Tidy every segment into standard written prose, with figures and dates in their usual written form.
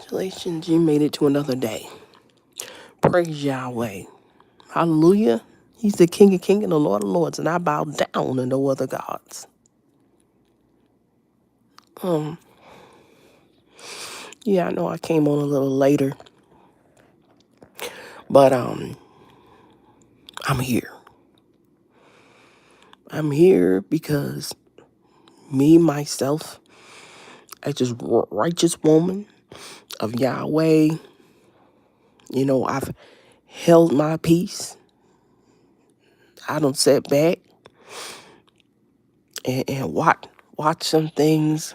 Congratulations, you made it to another day. Praise Yahweh. Hallelujah. He's the King of Kings and the Lord of Lords, and I bow down to no other gods. Yeah, I know I came on a little later, but I'm here. I'm here because me, myself, as just righteous woman of Yahweh, I've held my peace. I don't sit back and watch some things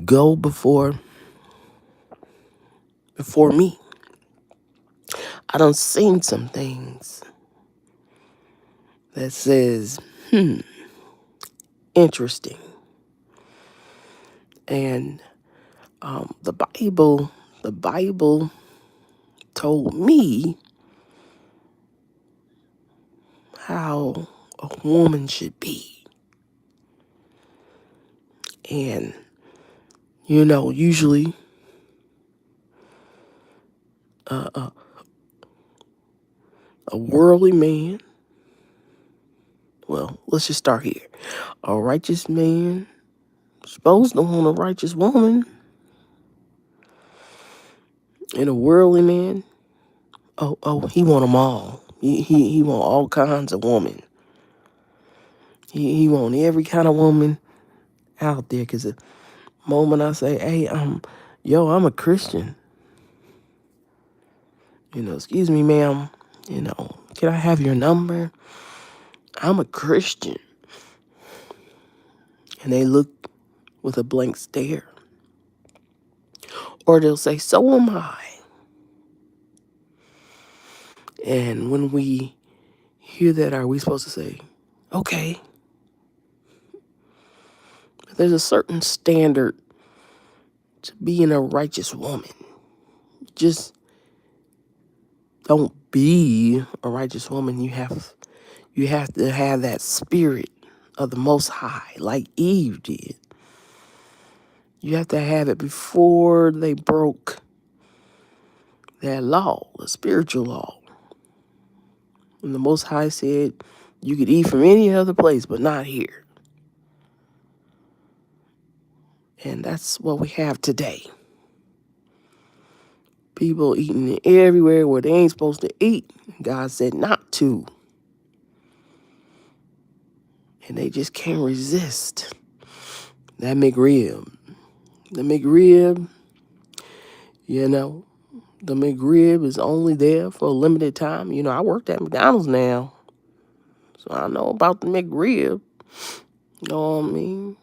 go before me. I done seen some things that says, interesting. And the Bible told me how a woman should be. And, usually a worldly man, well, let's just start here. A righteous man supposed to want a righteous woman, and a worldly man, he want them all. He want all kinds of women. He want every kind of woman out there, because the moment I say, hey, I'm a Christian, excuse me, ma'am, can I have your number? I'm a Christian. And they look with a blank stare. Or they'll say, so am I. And when we hear that, are we supposed to say, okay? There's a certain standard to being a righteous woman. Just don't be a righteous woman. You have to have that spirit of the Most High, like Eve did. You have to have it before they broke that law, the spiritual law. And the Most High said, you could eat from any other place, but not here. And that's what we have today. People eating everywhere where they ain't supposed to eat. God said not to. And they just can't resist that McRib. The McRib, the McRib is only there for a limited time. I worked at McDonald's now, so I know about the McRib. You know what I mean?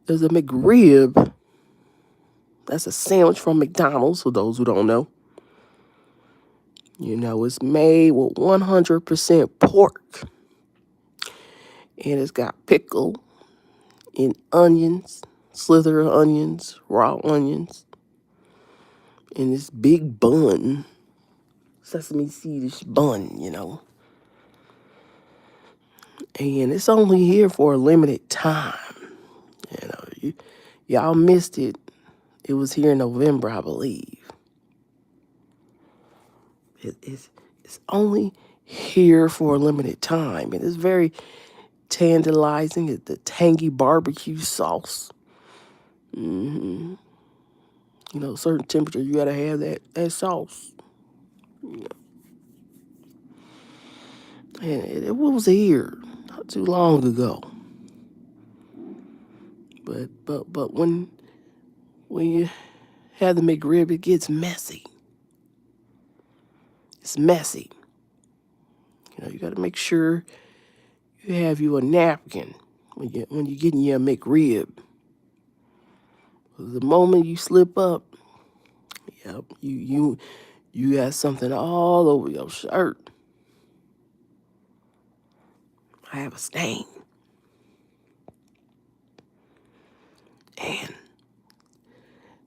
There's a McRib. That's a sandwich from McDonald's, for those who don't know. It's made with 100% pork. And it's got pickle and onions, slither of onions, raw onions, and this big bun, sesame seedish bun, And it's only here for a limited time. Y'all missed it. It was here in November, I believe. It's only here for a limited time. And it's very tantalizing. It's the tangy barbecue sauce. Certain temperature, you gotta have that sauce. And it was here not too long ago. But when you have the McRib, it gets messy. It's messy. You gotta make sure you have you a napkin when you're getting your McRib. The moment you slip up, you got something all over your shirt. I have a stain.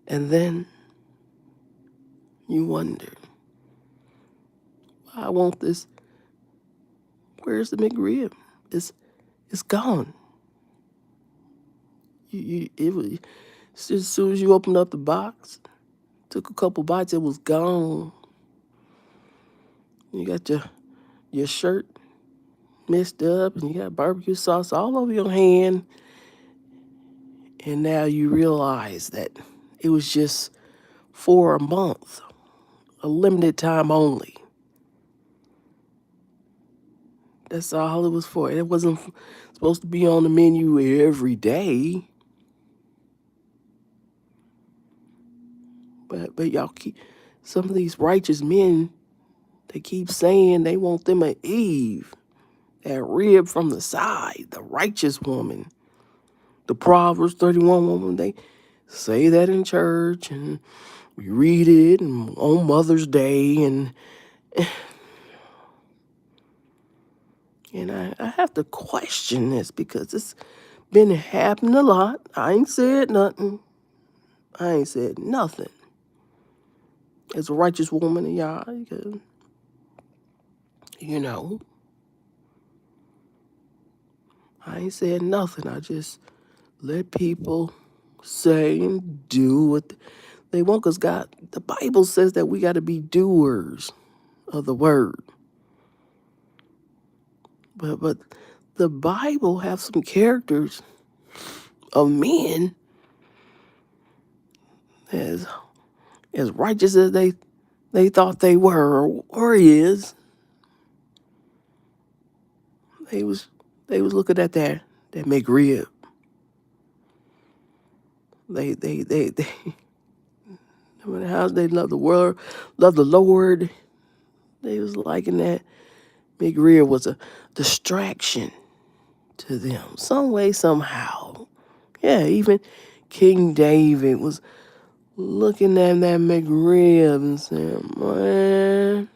And then you wonder, I want this. Where's the McRib? It's gone. As soon as you opened up the box, took a couple bites, it was gone. You got your shirt messed up, and you got barbecue sauce all over your hand. And now you realize that it was just for a month, a limited time only. That's all it was for. It wasn't supposed to be on the menu every day. But y'all keep, some of these righteous men, they keep saying they want them an Eve, that rib from the side, the righteous woman, the Proverbs 31 woman. They say that in church, and we read it on Mother's Day, and I have to question this because it's been happening a lot. I ain't said nothing. I ain't said nothing. As a righteous woman, y'all, you know, I ain't said nothing. I just let people say and do what they want, because God, the Bible says that we got to be doers of the word. But the Bible have some characters of men as righteous as they thought they were or is. They was looking at that McRib. They no matter how they love the world, love the Lord. They was liking that McRib was a distraction to them, some way, somehow. Yeah, even King David was looking at that McRib and saying, man,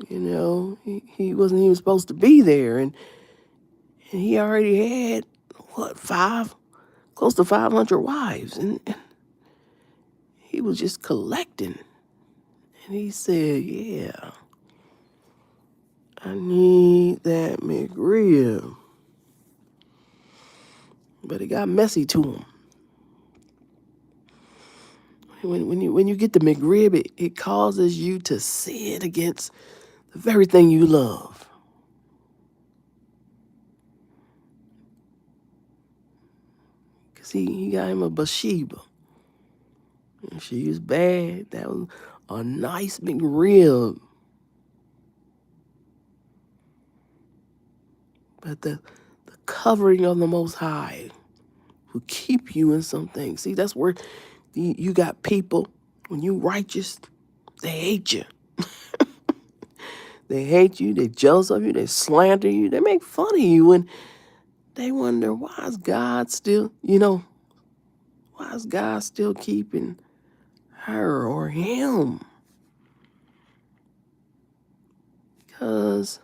you know, he wasn't even supposed to be there. And he already had, what, close to 500 wives. And he was just collecting. And he said, yeah, I need that McRib. But it got messy to him. When you get the McRib, it causes you to sin against the very thing you love. Because he got him a Bathsheba. And she was bad. That was a nice McRib. But the covering of the Most High will keep you in some things. See, that's where you got people, when you righteous, they hate you. They hate you, they jealous of you, they slander you, they make fun of you, and they wonder, why is God still, why is God still keeping her or him? Because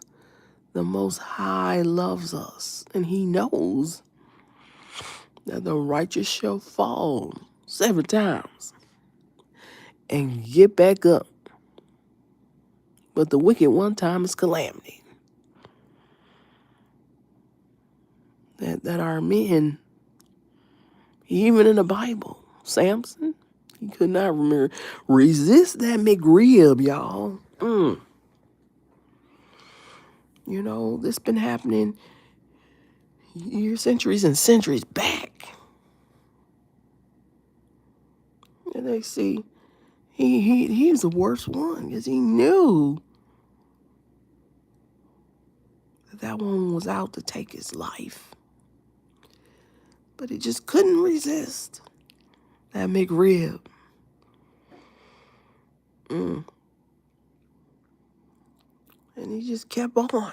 the Most High loves us, and he knows that the righteous shall fall 7 times and get back up. But the wicked one time is calamity. That our men, even in the Bible, Samson, he could not resist that McRib, y'all. You know, this been happening years, centuries, and centuries back. And they see he's the worst one because he knew that one was out to take his life. But he just couldn't resist that McRib. And he just kept on.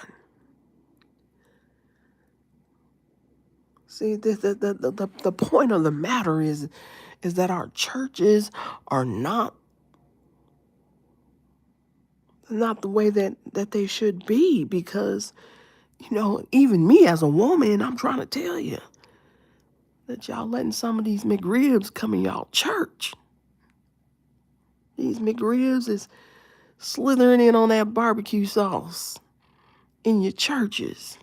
See, the point of the matter is that our churches are not the way that they should be, because, even me as a woman, I'm trying to tell you that y'all letting some of these McRibs come in y'all church. These McRibs is slithering in on that barbecue sauce in your churches,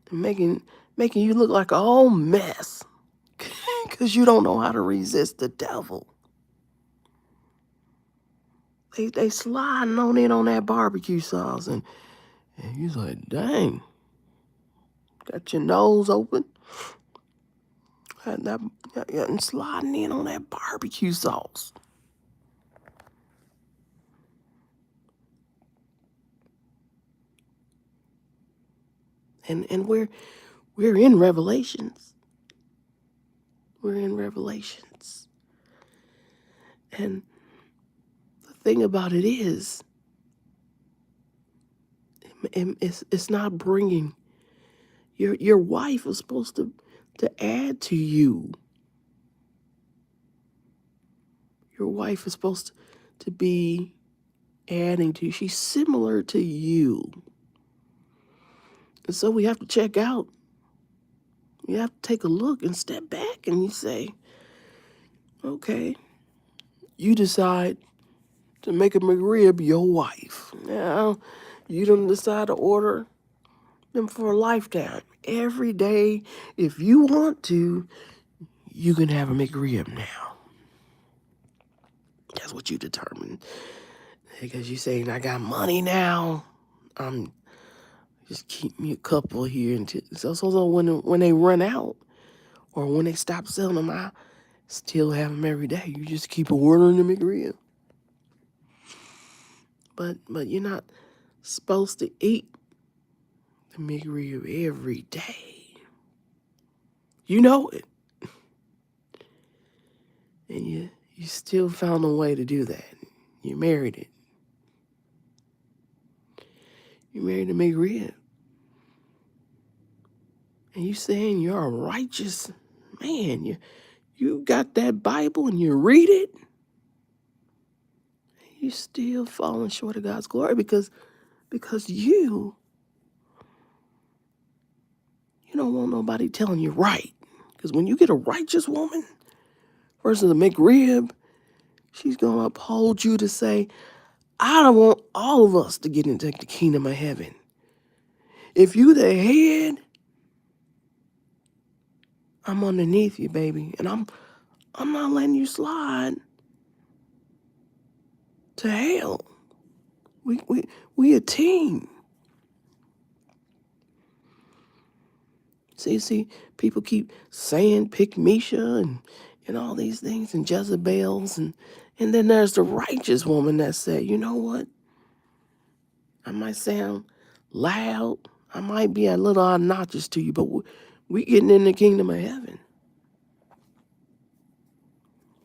and making you look like a whole mess because you don't know how to resist the devil. They sliding on in on that barbecue sauce, and you're like, dang, got your nose open, and sliding in on that barbecue sauce. And we're in Revelations. We're in Revelations. And the thing about it is, it's not bringing, your wife is supposed to add to you. Your wife is supposed to be adding to you. She's similar to you. And so we have to check out. You have to take a look and step back and you say, okay, you decide to make a McRib your wife. Now, you don't decide to order them for a lifetime. Every day, if you want to, you can have a McRib now. That's what you determine. Because you saying, I got money now. Just keep me a couple here until so when they run out or when they stop selling them, I still have them every day. You just keep ordering the McRib. But you're not supposed to eat the McRib every day. You know it. And you still found a way to do that. You married it. You married a McRib. And you saying you're a righteous man. You got that Bible and you read it. You still falling short of God's glory because you don't want nobody telling you right. Because when you get a righteous woman versus a McRib, she's going to uphold you to say, I don't want all of us to get into the kingdom of heaven. If you the head, I'm underneath you, baby. And I'm not letting you slide to hell. We a team. See, people keep saying pick Misha and all these things and Jezebels and then there's the righteous woman that said, you know what? I might sound loud. I might be a little obnoxious to you, but we getting in the kingdom of heaven.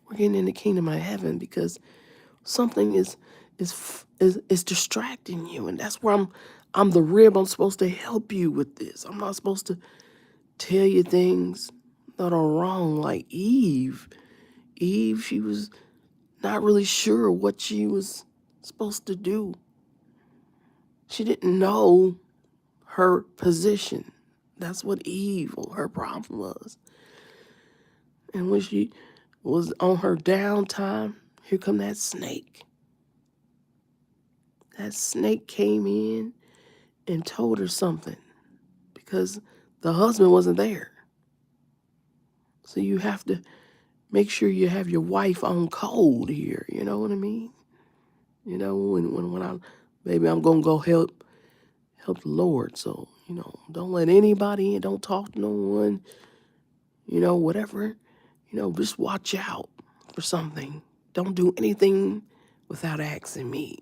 We're getting in the kingdom of heaven because something is distracting you, and that's where I'm the rib. I'm supposed to help you with this. I'm not supposed to tell you things that are wrong. Like Eve, she was not really sure what she was supposed to do. She didn't know her position. That's what Eve, her problem was. And when she was on her downtime, here come that snake. That snake came in and told her something because the husband wasn't there. So you have to make sure you have your wife on code here. You know what I mean? You know, when maybe I'm going to go help the Lord. So, don't let anybody in. Don't talk to no one. Whatever. Just watch out for something. Don't do anything without asking me.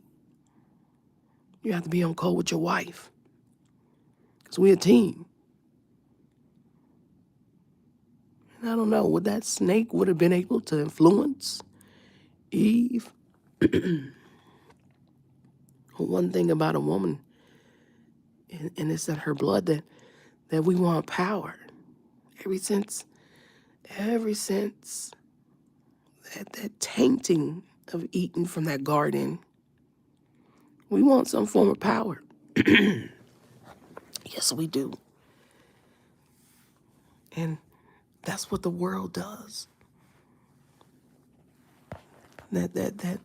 You have to be on code with your wife. Because we're a team. And I don't know, would that snake would have been able to influence Eve? One thing about a woman, and it's that her blood that we want power. Ever since that tainting of eating from that garden, we want some form of power. Yes, we do. And that's what the world does. That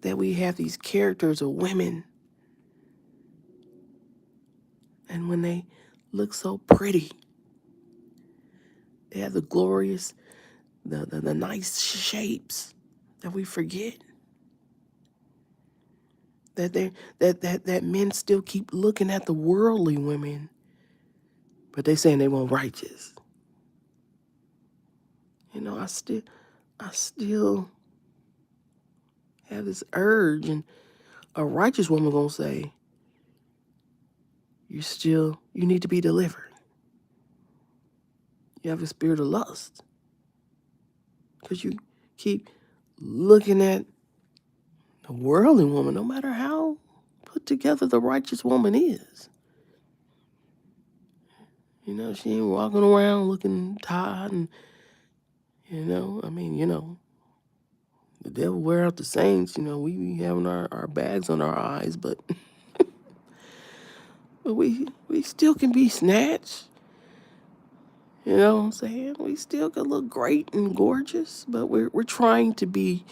we have these characters of women, and when they look so pretty, They have the glorious, the nice shapes that we forget. That men still keep looking at the worldly women, but they saying they want righteous. I still have this urge, and a righteous woman gonna say, you need to be delivered. You have a spirit of lust because you keep looking at the worldly woman, no matter how put together the righteous woman is. She ain't walking around looking tired and, the devil wear out the saints. We be having our bags on our eyes, but we still can be snatched. You know what I'm saying? We still can look great and gorgeous, but we're trying to be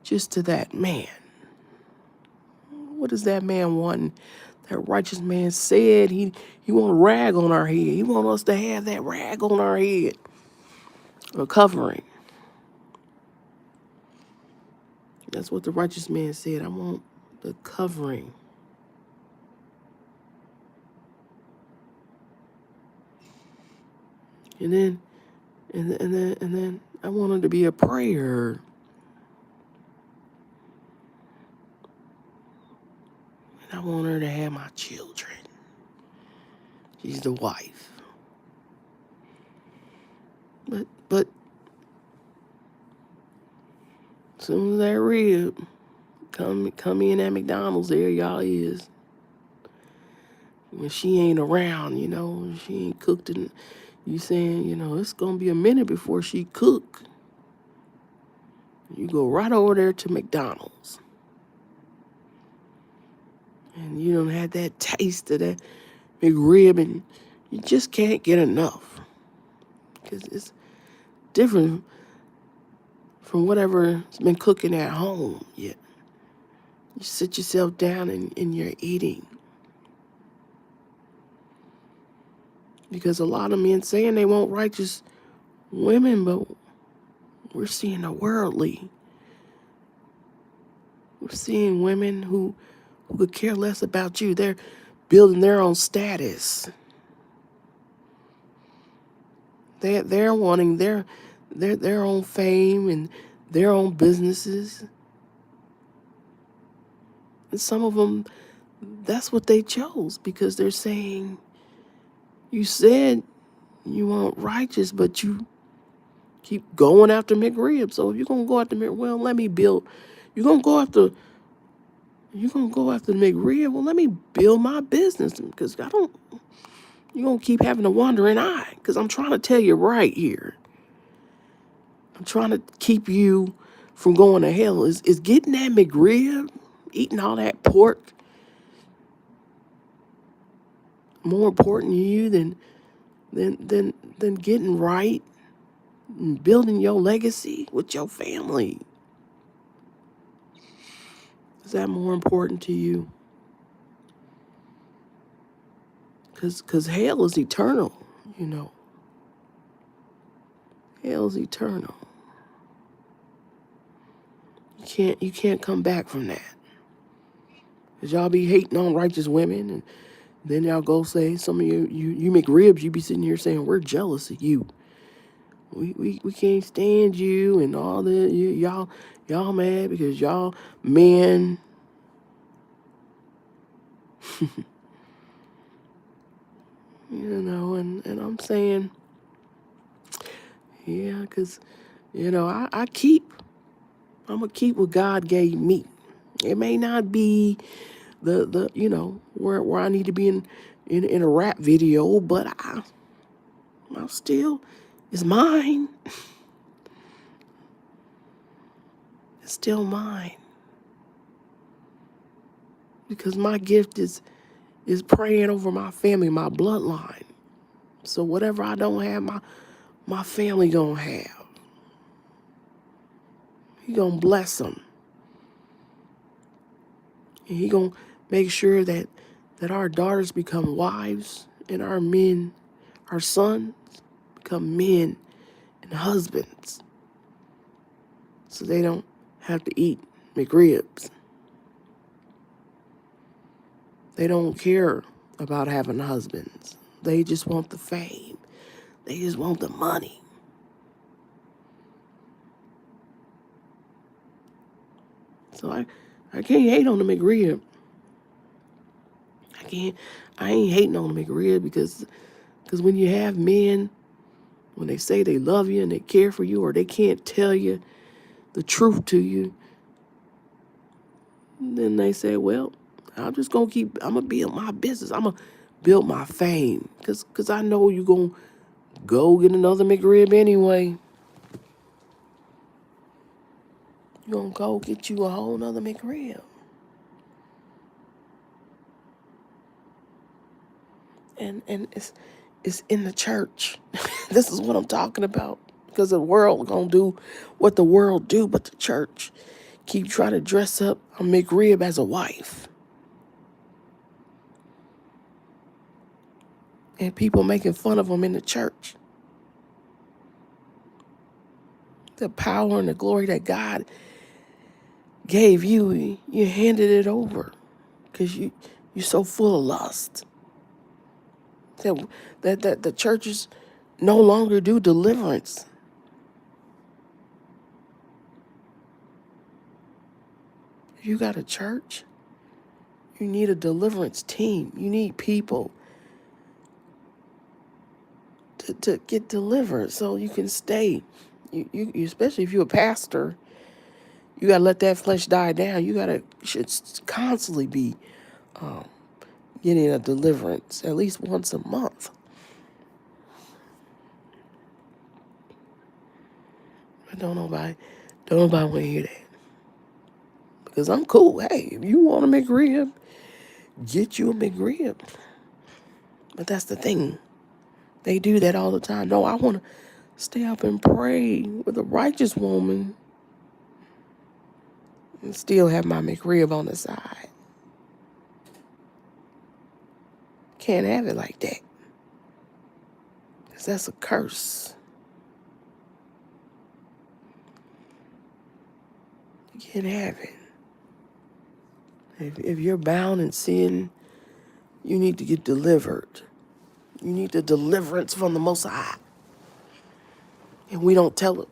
just to that man. What does that man want? That righteous man said he want a rag on our head. He want us to have that rag on our head, a covering. That's what the righteous man said. I want the covering. And then I want it to be a prayer. And I want her to have my children. She's the wife. But as soon as that rib come in at McDonald's, there y'all is. When she ain't around, she ain't cooked, and you saying, it's gonna be a minute before she cook. You go right over there to McDonald's, and you don't have that taste of that McRib, and you just can't get enough because it's different from whatever's been cooking at home. Yeah, you sit yourself down and you're eating. Because a lot of men saying they want righteous women, but we're seeing the worldly. We're seeing women who could care less about you. They're building their own status. They're wanting their own fame and their own businesses. And some of them, that's what they chose because they're saying, you said you want righteous, but you keep going after McRib. So if you're going to go after McRib, well, let me build. You're going to go after the McRib. Well, let me build my business because you're going to keep having a wandering eye because I'm trying to tell you right here. I'm trying to keep you from going to hell. Is getting that McRib, eating all that pork, more important to you than getting right and building your legacy with your family? Is that more important to you? Because hell is eternal, Hell is eternal. You can't come back from that. Because y'all be hating on righteous women, and then y'all go say, some of you McRibs, you be sitting here saying, we're jealous of you. We can't stand you and all that. Y'all mad because y'all men. And I'm saying, yeah, because, I'm going to keep what God gave me. It may not be the where I need to be in a rap video, but I still, it's mine. It's still mine. Because my gift is praying over my family, my bloodline. So whatever I don't have, my family gonna have. He gonna bless them. And he gonna make sure that our daughters become wives and our men, our sons become men and husbands so they don't have to eat McRibs. They don't care about having husbands. They just want the fame. They just want the money. So I can't hate on the McRib. I ain't hating on the McRib because when you have men, when they say they love you and they care for you, or they can't tell you the truth to you, then they say, well, I'm going to build my business. I'm going to build my fame. Because I know you're going to go get another McRib anyway. You're going to go get you a whole nother McRib. And it's in the church. This is what I'm talking about. Because the world going to do what the world do, but the church keep trying to dress up a McRib as a wife. And people making fun of them in the church. The power and the glory that God gave you, you handed it over because you're so full of lust. That the churches no longer do deliverance. If you got a church, you need a deliverance team. You need people to get delivered so you can stay. You especially if you're a pastor, you gotta let that flesh die down. You should constantly be getting a deliverance at least once a month. But don't nobody want to hear that. Because I'm cool. Hey, if you want a McRib, get you a McRib. But that's the thing. They do that all the time. No, I want to stay up and pray with a righteous woman and still have my McRib on the side. Can't have it like that. Because that's a curse. You can't have it. If you're bound in sin, you need to get delivered. You need the deliverance from the Most High. And we don't tell them.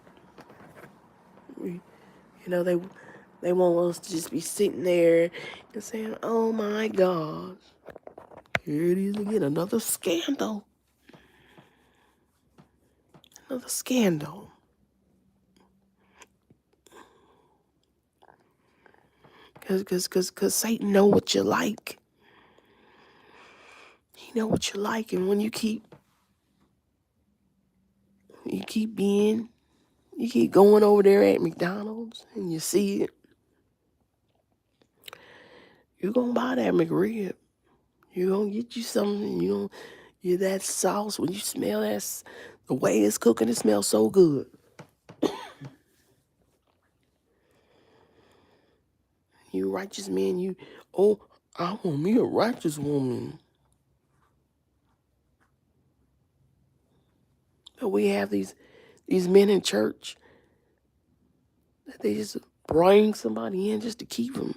They want us to just be sitting there and saying, oh my gosh, here it is again, another scandal. Another scandal. Because Satan know what you like. He know what you like. And when you keep going over there at McDonald's and you see it, you're going to buy that McRib. You're going to get you something. You're that sauce. When you smell that, the way it's cooking, it smells so good. You righteous man, I want me a righteous woman. But we have these men in church that they just bring somebody in just to keep them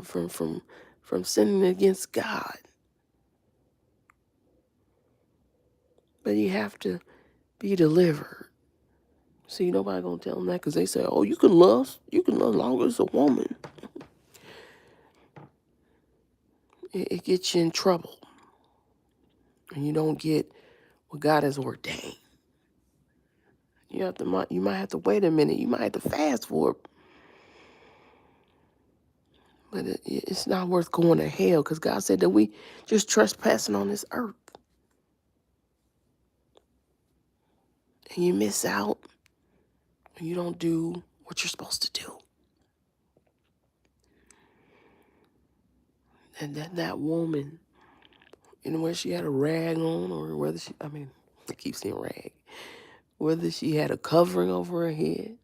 from sinning against God. But you have to be delivered. See, nobody gonna tell them that because they say, "Oh, you can lust as long as a woman." It gets you in trouble, and you don't get what God has ordained. You might have to wait a minute. You might have to fast for it. But it's not worth going to hell because God said that we just trespassing on this earth. And you miss out and you don't do what you're supposed to do. And that woman, whether she had a rag on or whether I keep saying rag, whether she had a covering over her head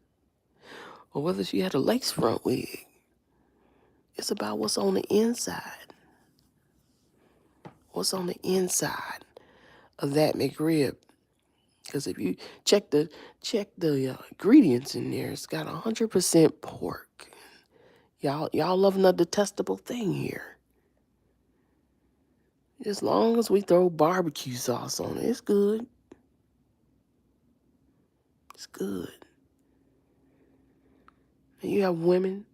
or whether she had a lace front wig, it's about what's on the inside. What's on the inside of that McRib Because if you check the ingredients in there, it's got 100% pork. Y'all love a detestable thing here. As long as we throw barbecue sauce on it, it's good. It's good. And you have women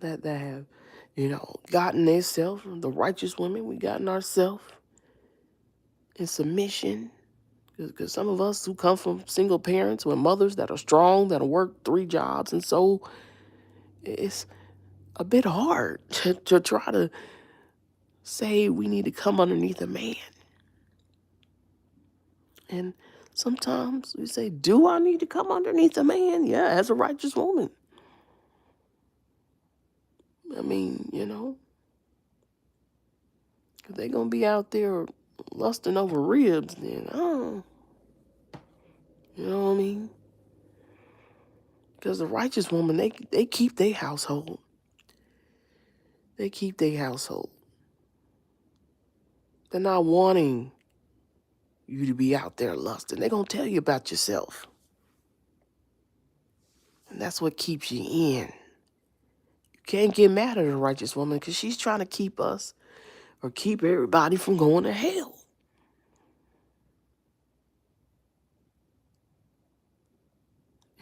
that have, gotten themselves, the righteous women, we gotten ourselves in submission. Because some of us who come from single parents with mothers that are strong, that'll work 3 jobs, and so it's a bit hard to try to say we need to come underneath a man. And sometimes we say, do I need to come underneath a man? Yeah, as a righteous woman. I mean, if they're going to be out there lusting over ribs, then, you know what I mean? Because the righteous woman, they keep their household. They keep their household. They're not wanting you to be out there lusting. They're going to tell you about yourself. And that's what keeps you in. You can't get mad at a righteous woman because she's trying to keep us or keep everybody from going to hell.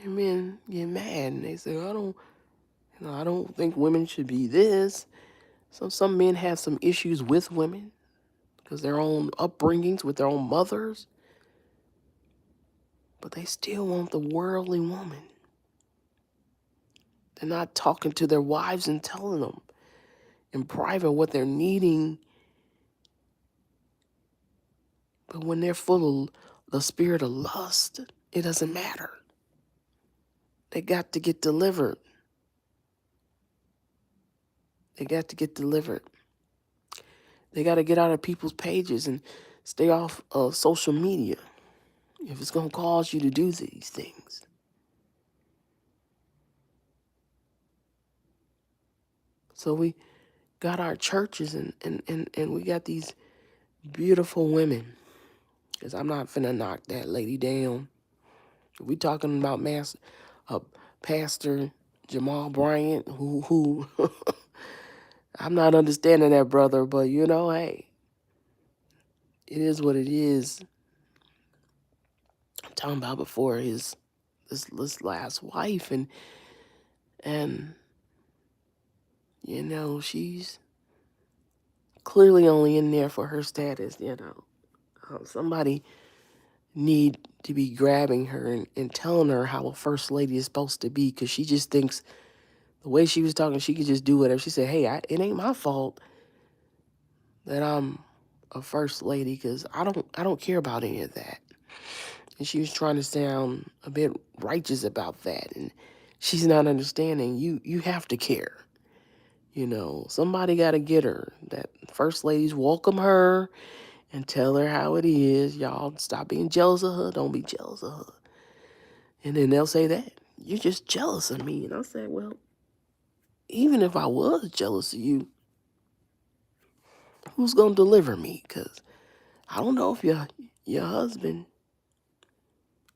And men get mad and they say, I don't think women should be this. Some men have some issues with women because their own upbringings with their own mothers. But they still want the worldly woman. They're not talking to their wives and telling them in private what they're needing. But when they're full of the spirit of lust, it doesn't matter. They got to get delivered. They got to get delivered. They got to get out of people's pages and stay off of social media if it's going to cause you to do these things. So we got our churches and we got these beautiful women. Because I'm not finna knock that lady down. We talking about Pastor Jamal Bryant, who I'm not understanding that, brother, but hey, it is what it is. I'm talking about before this last wife, and she's clearly only in there for her status. Somebody need to be grabbing her and telling her how a first lady is supposed to be, because she just thinks the way she was talking, she could just do whatever. She said, hey, it ain't my fault that I'm a first lady, because I don't care about any of that. And she was trying to sound a bit righteous about that, and she's not understanding. You have to care. Somebody got to get her. That first ladies welcome her and tell her how it is. Y'all stop being jealous of her. Don't be jealous of her. And then they'll say that you're just jealous of me. And I said, well, even if I was jealous of you, who's going to deliver me? Because I don't know if your husband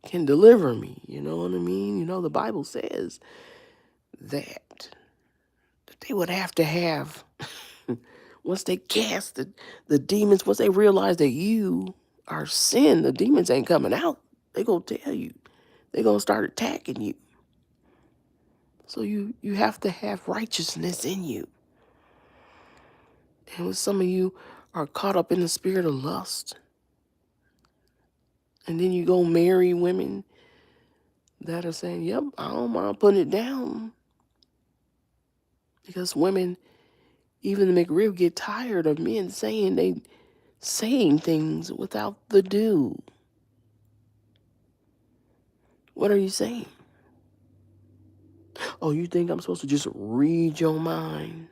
can deliver me. You know what I mean? The Bible says that they would have to have, once they cast the demons, once they realize that you are sin, the demons ain't coming out. They going to tell you. They going to start attacking you. So you have to have righteousness in you. And when some of you are caught up in the spirit of lust, and then you go marry women that are saying, yep, I don't mind putting it down. Because women, even the McRib, get tired of men saying things without the do. What are you saying? Oh, you think I'm supposed to just read your mind?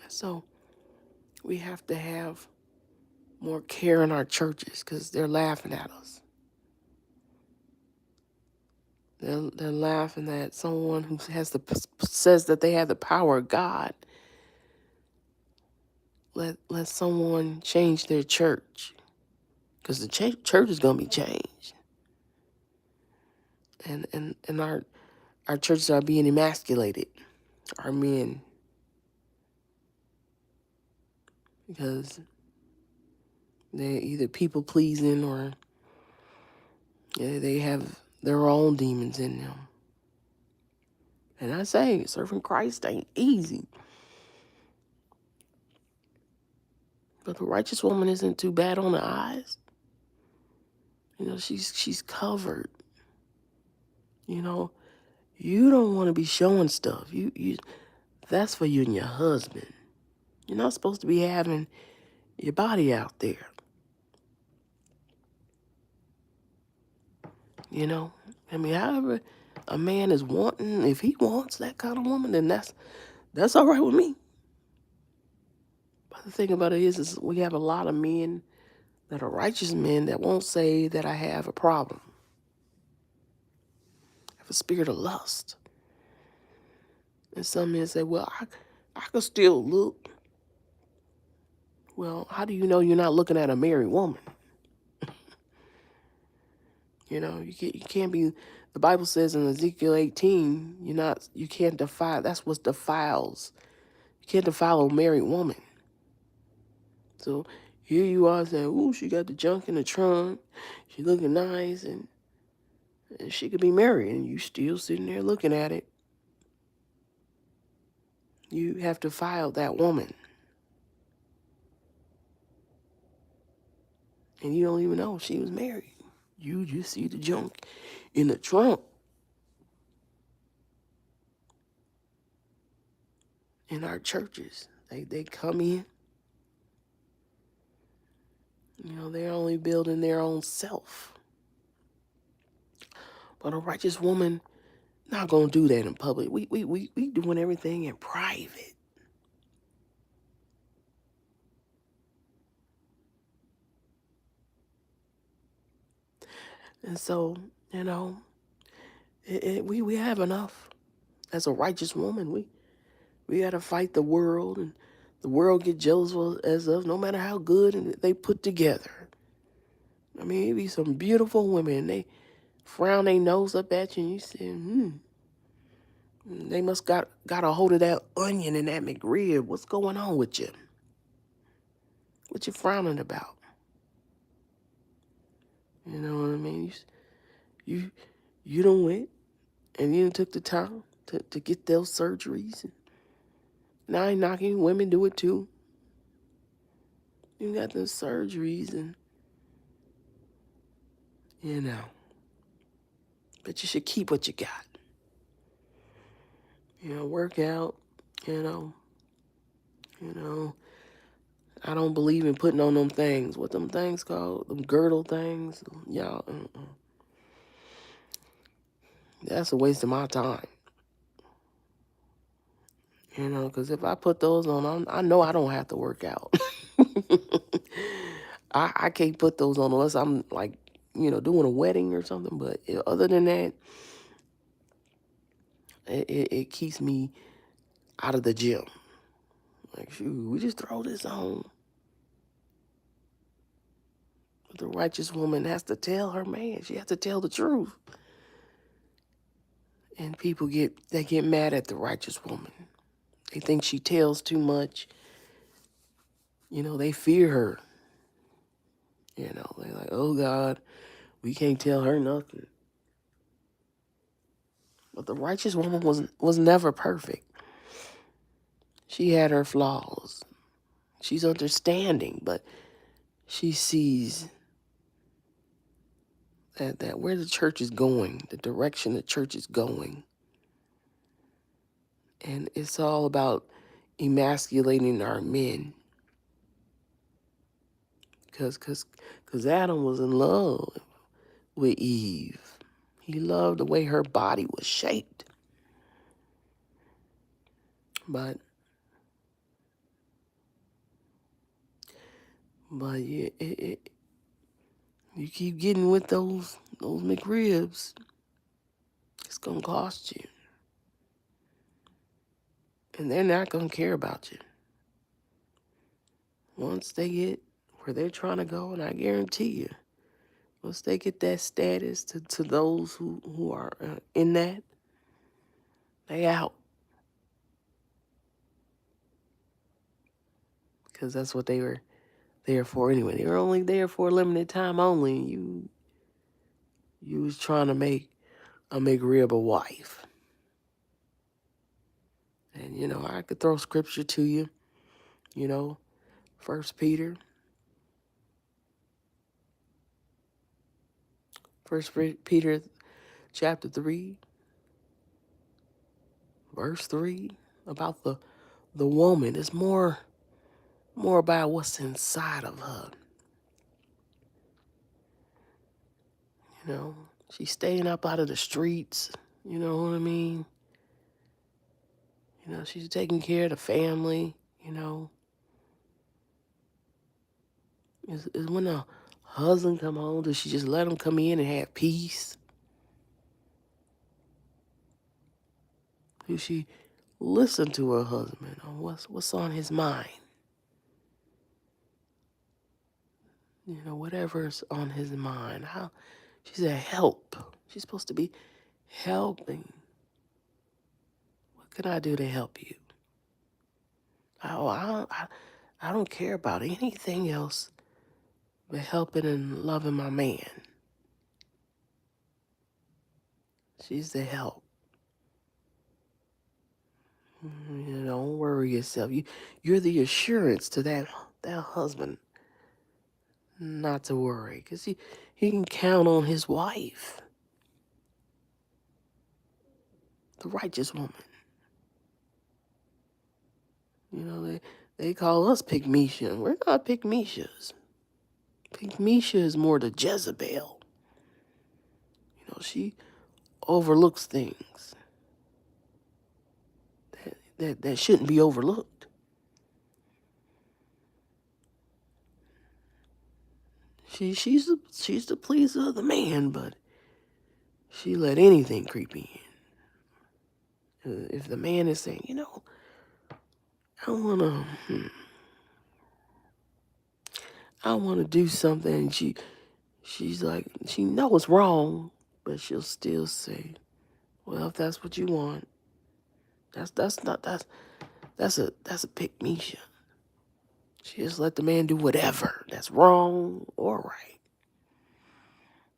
So we have to have more care in our churches because they're laughing at us. They're laughing at someone who says that they have the power of God. Let someone change their church. because the church is going to be changed. And our churches are being emasculated, our men, because they're either people pleasing or they have their own demons in them. And I say, serving Christ ain't easy. But the righteous woman isn't too bad on the eyes. She's covered. You don't want to be showing stuff. That's for you and your husband. You're not supposed to be having your body out there. However a man is wanting, if he wants that kind of woman, then that's all right with me. But the thing about it is we have a lot of men that are righteous men that won't say that I have a problem. I have a spirit of lust. And some men say, well, I could still look. Well, how do you know you're not looking at a married woman? You can't be, the Bible says in Ezekiel 18, you can't defile, that's what defiles. You can't defile a married woman. So here you are saying, ooh, she got the junk in the trunk, she looking nice, and she could be married, and you still sitting there looking at it. You have defiled that woman. And you don't even know she was married. You just see the junk in the trunk. In our churches, they come in. They're only building their own self. But a righteous woman not gonna do that in public. We doing everything in private. And so, we have enough. As a righteous woman, we got to fight the world, and the world get jealous as us, no matter how good they put together. It be some beautiful women, they frown their nose up at you, and you say, they must got a hold of that onion and that McRib. What's going on with you? What you frowning about? You know what I mean? You done went and you done took the time to get those surgeries. And I ain't knocking, women do it too. You got those surgeries and, but you should keep what you got. Work out, I don't believe in putting on them things. What them things called? Them girdle things? Y'all, that's a waste of my time. Because if I put those on, I know I don't have to work out. I can't put those on unless I'm like, doing a wedding or something. But other than that, it keeps me out of the gym. Like, shoot, we just throw this on. But the righteous woman has to tell her man. She has to tell the truth. And people get mad at the righteous woman. They think she tells too much. They fear her. They're like, oh God, we can't tell her nothing. But the righteous woman was never perfect. She had her flaws. She's understanding, but she sees that where the church is going, the direction the church is going. And it's all about emasculating our men. Because Adam was in love with Eve. He loved the way her body was shaped. But yeah, you keep getting with those McRibs, it's going to cost you. And they're not going to care about you. Once they get where they're trying to go, and I guarantee you, once they get that status to those who are in that, they out. Because that's what they were there for anyway. They were only there for a limited time only. You was trying to make a McRib a wife. And, I could throw scripture to you, 1 Peter. First Peter chapter 3, verse 3, about the woman. It's more about what's inside of her. She's staying up out of the streets. You know what I mean? She's taking care of the family. Is when the husband come home, does she just let him come in and have peace? Does she listen to her husband on what's on his mind? Whatever's on his mind. She's a help. She's supposed to be helping. What can I do to help you? I don't care about anything else but helping and loving my man. She's the help. Don't worry yourself. You're the assurance to that husband not to worry, because he can count on his wife, the righteous woman. They call us Pygmalians. We're not Pygmalians. Pygmalion is more the Jezebel. She overlooks things that shouldn't be overlooked. She's the pleaser of the man, but she let anything creep in. If the man is saying, I wanna do something, and she's like, she knows it's wrong, but she'll still say, well, if that's what you want, that's a pick me shit. She just let the man do whatever that's wrong or right.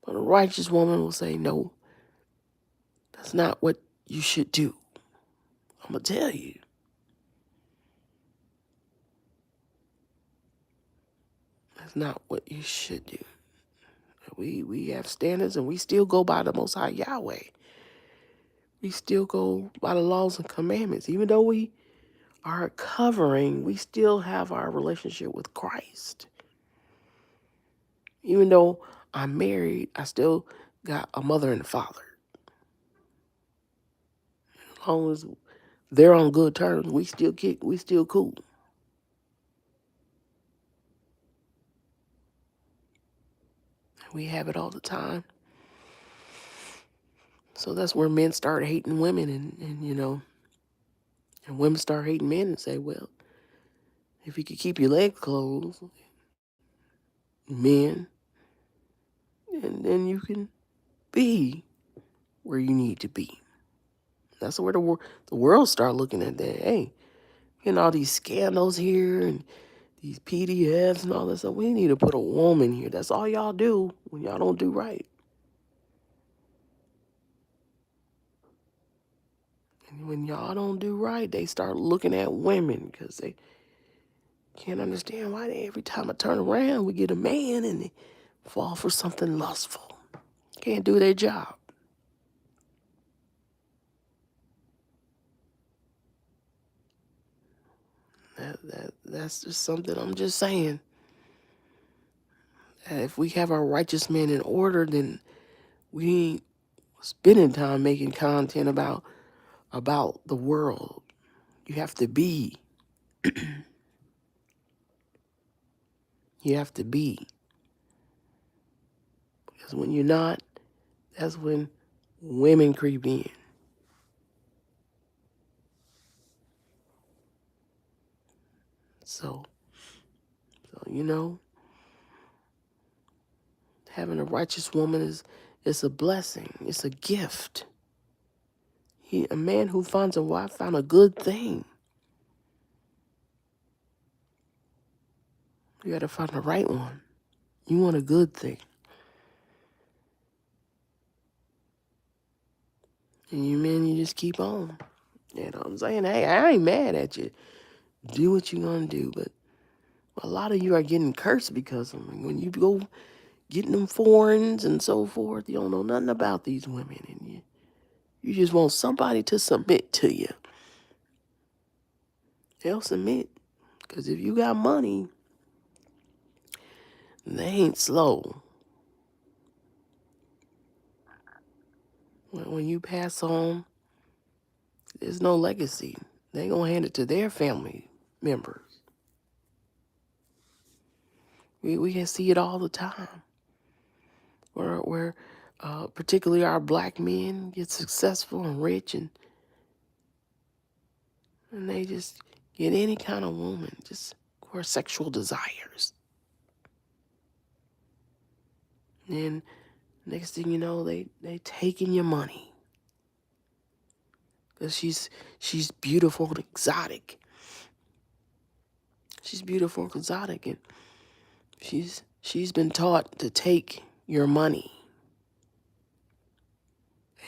But a righteous woman will say, no, that's not what you should do. I'm gonna tell you. That's not what you should do. We have standards, and we still go by the Most High Yahweh. We still go by the laws and commandments. Even though we are covering, we still have our relationship with Christ. Even though I'm married, I still got a mother and a father. As long as they're on good terms, we still cool. We have it all the time. So that's where men start hating women, and women start hating men and say, well, if you could keep your legs closed, men, and then you can be where you need to be. That's where the world start looking at that. Hey, all these scandals here and these PDFs and all that stuff. We need to put a woman here. That's all y'all do when y'all don't do right. And when y'all don't do right, they start looking at women because they can't understand why every time I turn around, we get a man and they fall for something lustful. Can't do their job. That's just something I'm just saying. If we have our righteous men in order, then we ain't spending time making content about the world. You have to be. You have to be. Because when you're not, that's when women creep in. So, Having a righteous woman is a blessing. It's a gift. A man who finds a wife found a good thing. You got to find the right one. You want a good thing. And you men, you just keep on. You know what I'm saying? Hey, I ain't mad at you. Do what you're going to do. But a lot of you are getting cursed because of them. When you go getting them foreigns and so forth, you don't know nothing about these women. And you just want somebody to submit to you. They'll submit. Because if you got money, they ain't slow. When you pass on, there's no legacy. They ain't going to hand it to their family members. We can see it all the time. Where particularly our black men get successful and rich, and they just get any kind of woman, just for sexual desires. And next thing you know, they taking your money. Because she's beautiful and exotic. She's beautiful and exotic, and she's been taught to take your money.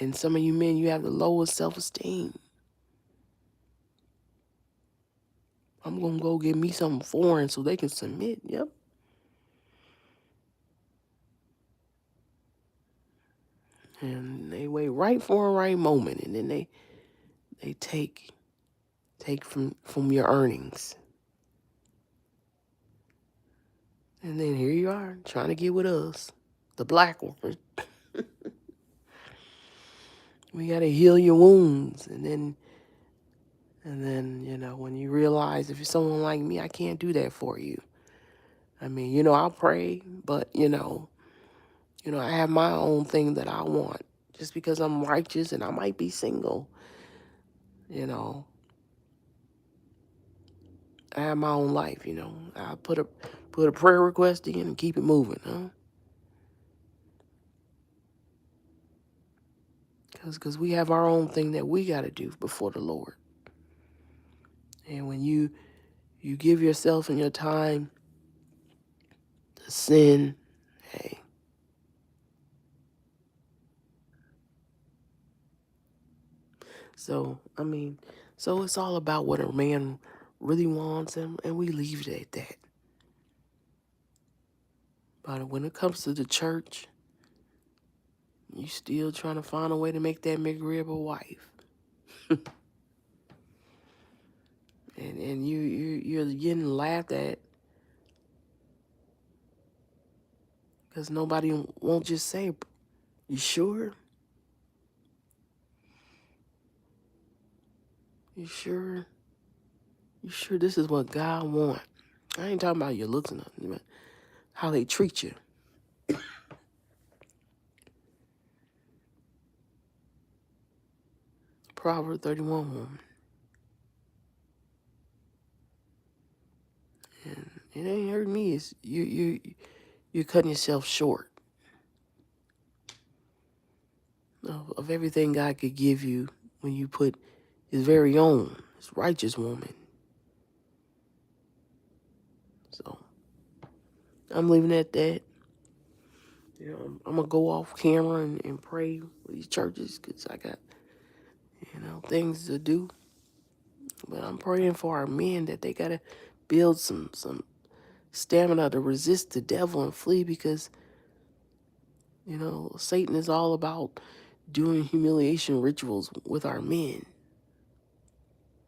And some of you men, you have the lowest self-esteem. I'm going to go get me something foreign so they can submit. Yep. And they wait right for a right moment, and then they take from your earnings. And then here you are trying to get with us, the black woman. We got to heal your wounds. And then, when you realize if you're someone like me, I can't do that for you. I mean, I'll pray, but, I have my own thing that I want. Just because I'm righteous and I might be single, I have my own life, I put a prayer request in and keep it moving, huh? Because we have our own thing that we got to do before the Lord. And when you give yourself and your time to sin, hey. So it's all about what a man really wants, and we leave it at that. But when it comes to the church, you still trying to find a way to make that McRib a wife. and you're getting laughed at because nobody won't just say, you sure? You sure? You sure this is what God want? I ain't talking about your looks or nothing, but how they treat you. Proverbs 31 woman. And it ain't hurt me. It's you're cutting yourself short of everything God could give you when you put his very own, his righteous woman. So I'm leaving it at that. I'm going to go off camera and pray with these churches because I got, things to do. But I'm praying for our men that they got to build some stamina to resist the devil and flee because, Satan is all about doing humiliation rituals with our men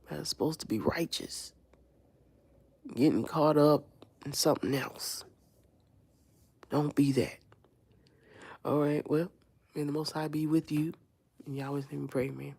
that are supposed to be righteous, getting caught up in something else. Don't be that. All right, well, may the Most High be with you, and you always let me pray, man.